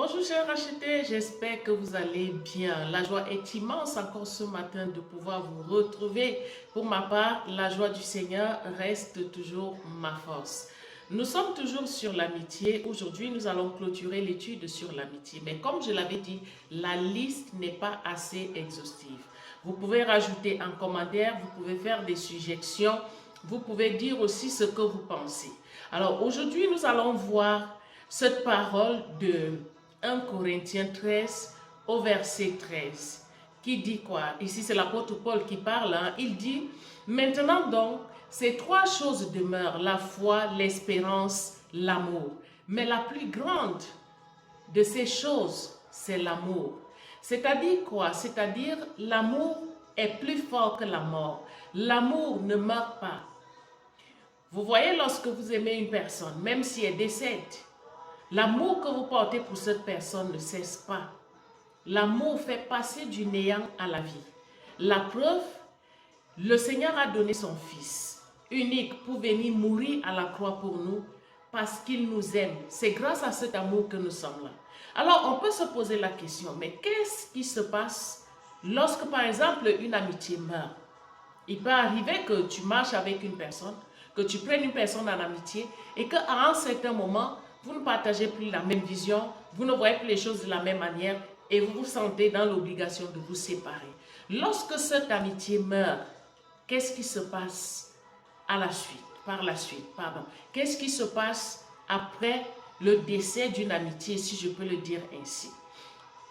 Bonjour chers rachetés, j'espère que vous allez bien. La joie est immense encore ce matin de pouvoir vous retrouver. Pour ma part, la joie du Seigneur reste toujours ma force. Nous sommes toujours sur l'amitié. Aujourd'hui, nous allons clôturer l'étude sur l'amitié. Mais comme je l'avais dit, la liste n'est pas assez exhaustive. Vous pouvez rajouter un commentaire, vous pouvez faire des suggestions, vous pouvez dire aussi ce que vous pensez. Alors aujourd'hui, nous allons voir cette parole de 1 Corinthiens 13 au verset 13 qui dit quoi? Ici c'est l'apôtre Paul qui parle, il dit: maintenant donc ces trois choses demeurent, la foi, l'espérance, l'amour, mais la plus grande de ces choses c'est l'amour. C'est-à-dire quoi? C'est-à-dire l'amour est plus fort que la mort. L'amour ne meurt pas. Vous voyez, lorsque vous aimez une personne, même si elle décède, l'amour que vous portez pour cette personne ne cesse pas. L'amour fait passer du néant à la vie. La preuve, le Seigneur a donné son Fils unique pour venir mourir à la croix pour nous parce qu'il nous aime. C'est grâce à cet amour que nous sommes là. Alors, on peut se poser la question, mais qu'est-ce qui se passe lorsque, par exemple, une amitié meurt? Il peut arriver que tu marches avec une personne, que tu prennes une personne en amitié et qu'à un certain moment, vous ne partagez plus la même vision, vous ne voyez plus les choses de la même manière et vous vous sentez dans l'obligation de vous séparer. Lorsque cette amitié meurt, qu'est-ce qui se passe par la suite? Qu'est-ce qui se passe après le décès d'une amitié, si je peux le dire ainsi?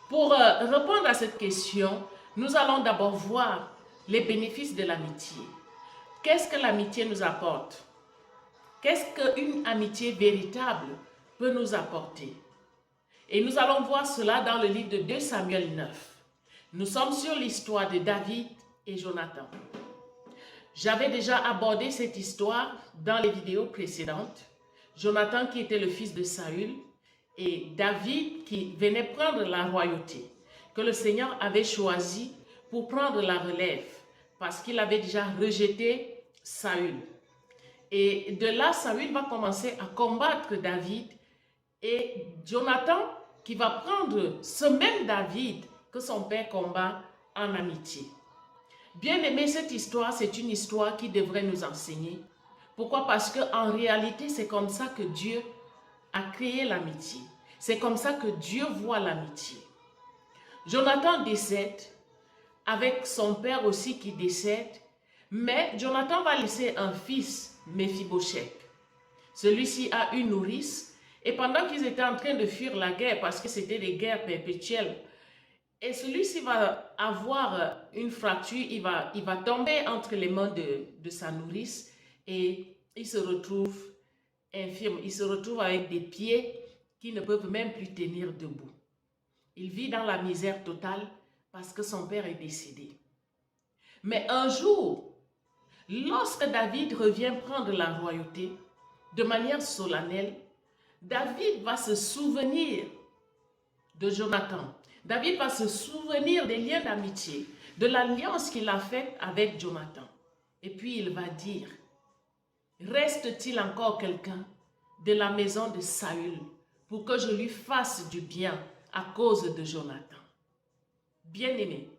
Pour répondre à cette question, nous allons d'abord voir les bénéfices de l'amitié. Qu'est-ce que l'amitié nous apporte? Qu'est-ce qu'une amitié véritable peut nous apporter? Et nous allons voir cela dans le livre de 2 Samuel 9. Nous sommes sur l'histoire de David et Jonathan. J'avais déjà abordé cette histoire dans les vidéos précédentes. Jonathan qui était le fils de Saül et David qui venait prendre la royauté, que le Seigneur avait choisi pour prendre la relève parce qu'il avait déjà rejeté Saül. Et de là, Saül va commencer à combattre David et Jonathan qui va prendre ce même David que son père combat en amitié. Bien aimé, cette histoire, c'est une histoire qui devrait nous enseigner. Pourquoi? Parce qu'en réalité, c'est comme ça que Dieu a créé l'amitié. C'est comme ça que Dieu voit l'amitié. Jonathan décède, avec son père aussi qui décède, mais Jonathan va laisser un fils, Méphibosheth. Celui-ci a une nourrice et pendant qu'ils étaient en train de fuir la guerre, parce que c'était des guerres perpétuelles, et celui-ci va avoir une fracture, il va tomber entre les mains de sa nourrice et il se retrouve infirme, il se retrouve avec des pieds qui ne peuvent même plus tenir debout. Il vit dans la misère totale parce que son père est décédé. Mais un jour, lorsque David revient prendre la royauté, de manière solennelle, David va se souvenir de Jonathan. David va se souvenir des liens d'amitié, de l'alliance qu'il a faite avec Jonathan. Et puis il va dire: reste-t-il encore quelqu'un de la maison de Saül pour que je lui fasse du bien à cause de Jonathan? Bien-aimé,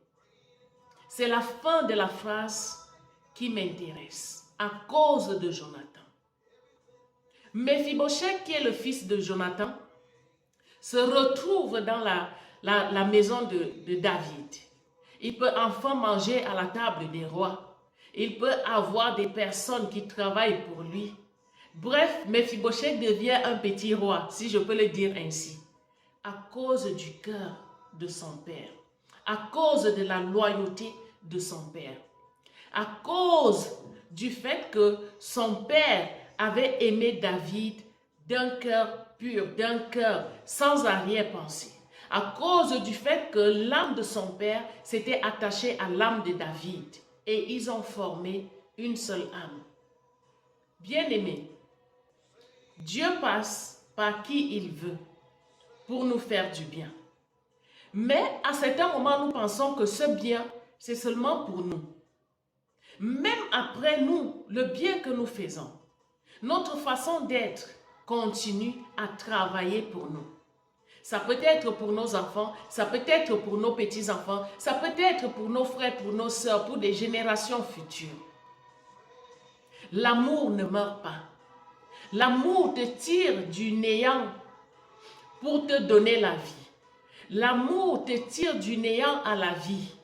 c'est la fin de la phrase qui m'intéresse. À cause de Jonathan. Méphibosheth, qui est le fils de Jonathan, se retrouve dans la maison de David. Il peut enfin manger à la table des rois. Il peut avoir des personnes qui travaillent pour lui. Bref, Méphibosheth devient un petit roi, si je peux le dire ainsi, à cause du cœur de son père, à cause de la loyauté de son père, à cause du fait que son père avait aimé David d'un cœur pur, d'un cœur sans arrière-pensée, à cause du fait que l'âme de son père s'était attachée à l'âme de David et ils ont formé une seule âme. Bien-aimé, Dieu passe par qui il veut pour nous faire du bien. Mais à certains moments, nous pensons que ce bien, c'est seulement pour nous. Même après nous, le bien que nous faisons, notre façon d'être continue à travailler pour nous. Ça peut être pour nos enfants, ça peut être pour nos petits-enfants, ça peut être pour nos frères, pour nos sœurs, pour des générations futures. L'amour ne meurt pas. L'amour te tire du néant pour te donner la vie. L'amour te tire du néant à la vie.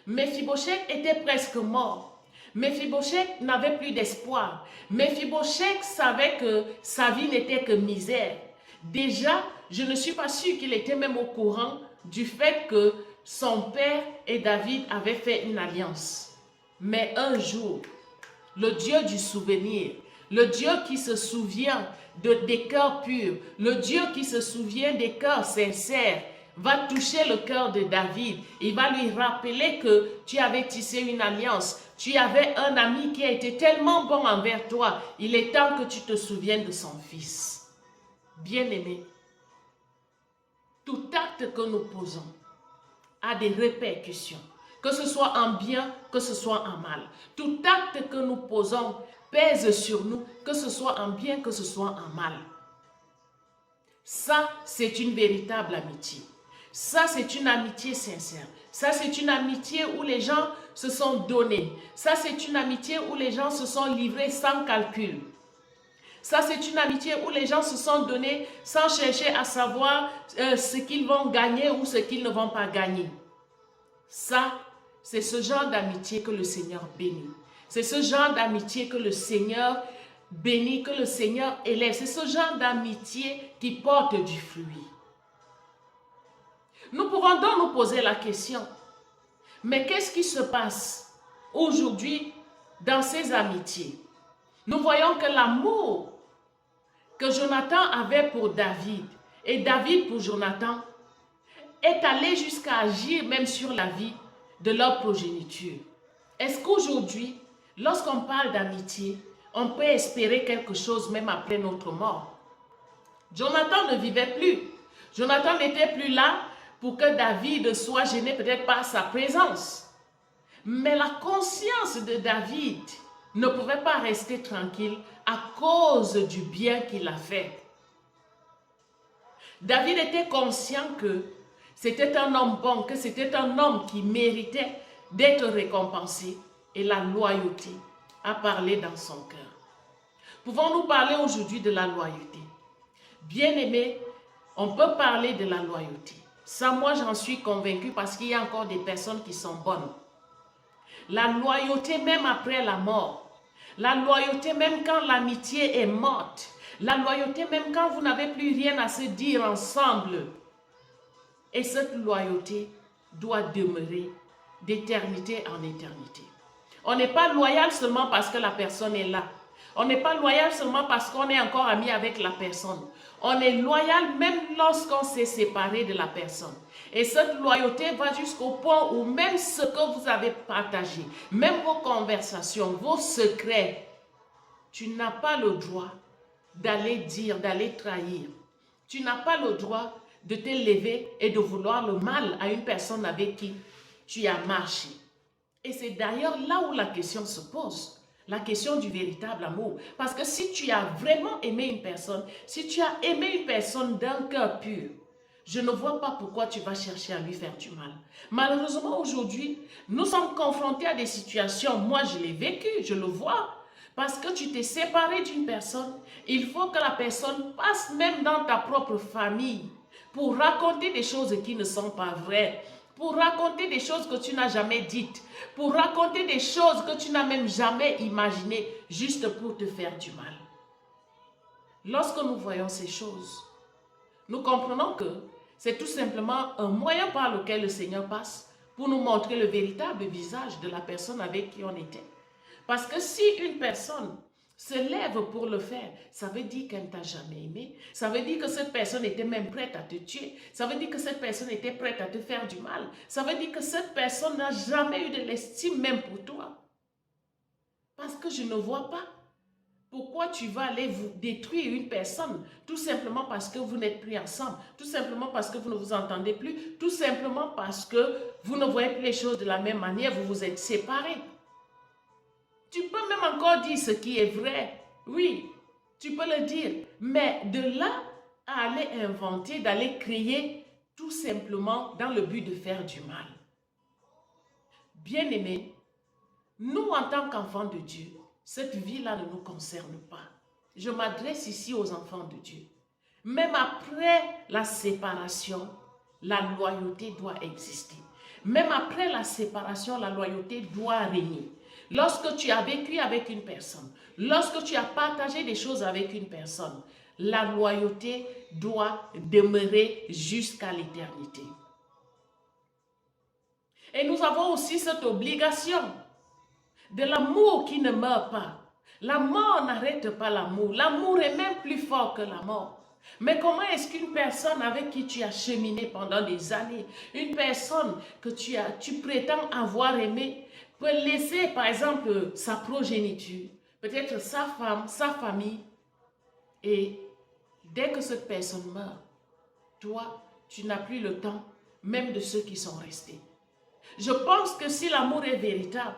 Mephibosheth était presque mort. Mephibosheth n'avait plus d'espoir. Mephibosheth savait que sa vie n'était que misère. Déjà, je ne suis pas sûre qu'il était même au courant du fait que son père et David avaient fait une alliance. Mais un jour, le Dieu du souvenir, le Dieu qui se souvient des cœurs purs, le Dieu qui se souvient des cœurs sincères, va toucher le cœur de David. Il va lui rappeler que tu avais tissé une alliance. Tu avais un ami qui a été tellement bon envers toi. Il est temps que tu te souviennes de son fils. Bien-aimé, tout acte que nous posons a des répercussions, que ce soit en bien, que ce soit en mal. Tout acte que nous posons pèse sur nous, que ce soit en bien, que ce soit en mal. Ça, c'est une véritable amitié. Ça, c'est une amitié sincère. Ça, c'est une amitié où les gens se sont donnés. Ça, c'est une amitié où les gens se sont livrés sans calcul. Ça, c'est une amitié où les gens se sont donnés sans chercher à savoir ce qu'ils vont gagner ou ce qu'ils ne vont pas gagner. Ça, c'est ce genre d'amitié que le Seigneur bénit. C'est ce genre d'amitié que le Seigneur bénit, que le Seigneur élève. C'est ce genre d'amitié qui porte du fruit. Nous pouvons donc nous poser la question, mais qu'est-ce qui se passe aujourd'hui dans ces amitiés? Nous voyons que l'amour que Jonathan avait pour David et David pour Jonathan est allé jusqu'à agir même sur la vie de leur progéniture. Est-ce qu'aujourd'hui, lorsqu'on parle d'amitié, on peut espérer quelque chose même après notre mort? Jonathan ne vivait plus. Jonathan n'était plus là pour que David soit gêné peut-être par sa présence. Mais la conscience de David ne pouvait pas rester tranquille à cause du bien qu'il a fait. David était conscient que c'était un homme bon, que c'était un homme qui méritait d'être récompensé, et la loyauté a parlé dans son cœur. Pouvons-nous parler aujourd'hui de la loyauté? Bien-aimés, on peut parler de la loyauté. Ça, moi, j'en suis convaincue parce qu'il y a encore des personnes qui sont bonnes. La loyauté même après la mort. La loyauté même quand l'amitié est morte. La loyauté même quand vous n'avez plus rien à se dire ensemble. Et cette loyauté doit demeurer d'éternité en éternité. On n'est pas loyal seulement parce que la personne est là. On n'est pas loyal seulement parce qu'on est encore ami avec la personne. On est loyal même lorsqu'on s'est séparé de la personne. Et cette loyauté va jusqu'au point où même ce que vous avez partagé, même vos conversations, vos secrets, tu n'as pas le droit d'aller dire, d'aller trahir. Tu n'as pas le droit de te lever et de vouloir le mal à une personne avec qui tu as marché. Et c'est d'ailleurs là où la question se pose. La question du véritable amour. Parce que si tu as vraiment aimé une personne, si tu as aimé une personne d'un cœur pur, je ne vois pas pourquoi tu vas chercher à lui faire du mal. Malheureusement, aujourd'hui, nous sommes confrontés à des situations, moi je l'ai vécu, je le vois, parce que tu t'es séparé d'une personne, il faut que la personne passe même dans ta propre famille pour raconter des choses qui ne sont pas vraies, pour raconter des choses que tu n'as jamais dites, pour raconter des choses que tu n'as même jamais imaginées, juste pour te faire du mal. Lorsque nous voyons ces choses, nous comprenons que c'est tout simplement un moyen par lequel le Seigneur passe pour nous montrer le véritable visage de la personne avec qui on était. Parce que si une personne se lève pour le faire, ça veut dire qu'elle ne t'a jamais aimé. Ça veut dire que cette personne était même prête à te tuer. Ça veut dire que cette personne était prête à te faire du mal. Ça veut dire que cette personne n'a jamais eu de l'estime même pour toi. Parce que je ne vois pas pourquoi tu vas aller vous détruire une personne tout simplement parce que vous n'êtes plus ensemble, tout simplement parce que vous ne vous entendez plus, tout simplement parce que vous ne voyez plus les choses de la même manière, vous vous êtes séparés. Tu peux même encore dire ce qui est vrai. Oui, tu peux le dire. Mais de là à aller inventer, d'aller créer tout simplement dans le but de faire du mal. Bien-aimés, nous en tant qu'enfants de Dieu, cette vie-là ne nous concerne pas. Je m'adresse ici aux enfants de Dieu. Même après la séparation, la loyauté doit exister. Même après la séparation, la loyauté doit régner. Lorsque tu as vécu avec une personne, lorsque tu as partagé des choses avec une personne, la loyauté doit demeurer jusqu'à l'éternité. Et nous avons aussi cette obligation de l'amour qui ne meurt pas. La mort n'arrête pas l'amour. L'amour est même plus fort que la mort. Mais comment est-ce qu'une personne avec qui tu as cheminé pendant des années, une personne que tu prétends avoir aimé, peut laisser par exemple sa progéniture, peut-être sa femme, sa famille, et dès que cette personne meurt, toi, tu n'as plus le temps même de ceux qui sont restés. Je pense que si l'amour est véritable,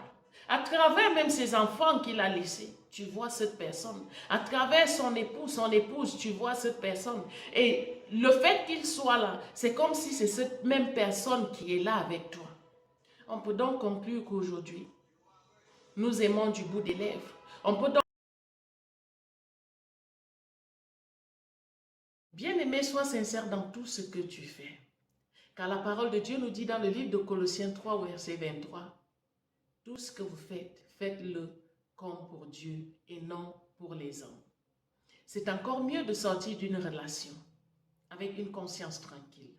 à travers même ses enfants qu'il a laissés, tu vois cette personne. À travers son époux, son épouse, tu vois cette personne. Et le fait qu'il soit là, c'est comme si c'est cette même personne qui est là avec toi. On peut donc conclure qu'aujourd'hui, nous aimons du bout des lèvres. On peut donc... Bien-aimé, sois sincère dans tout ce que tu fais. Car la parole de Dieu nous dit dans le livre de Colossiens 3, verset 23, « Tout ce que vous faites, faites-le comme pour Dieu et non pour les hommes. » C'est encore mieux de sortir d'une relation avec une conscience tranquille.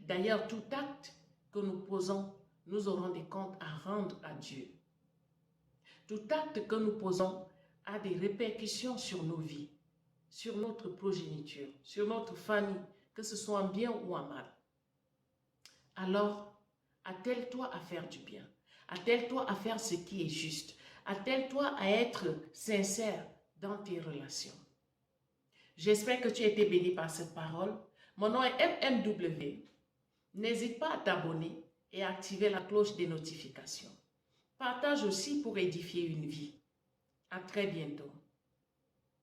D'ailleurs, tout acte que nous posons, nous aurons des comptes à rendre à Dieu. Tout acte que nous posons a des répercussions sur nos vies, sur notre progéniture, sur notre famille, que ce soit en bien ou en mal. Alors, attelle-toi à faire du bien. Attelle-toi à faire ce qui est juste. Attelle-toi à être sincère dans tes relations. J'espère que tu as été béni par cette parole. Mon nom est MMW. N'hésite pas à t'abonner et à activer la cloche des notifications. Partage aussi pour édifier une vie. À très bientôt.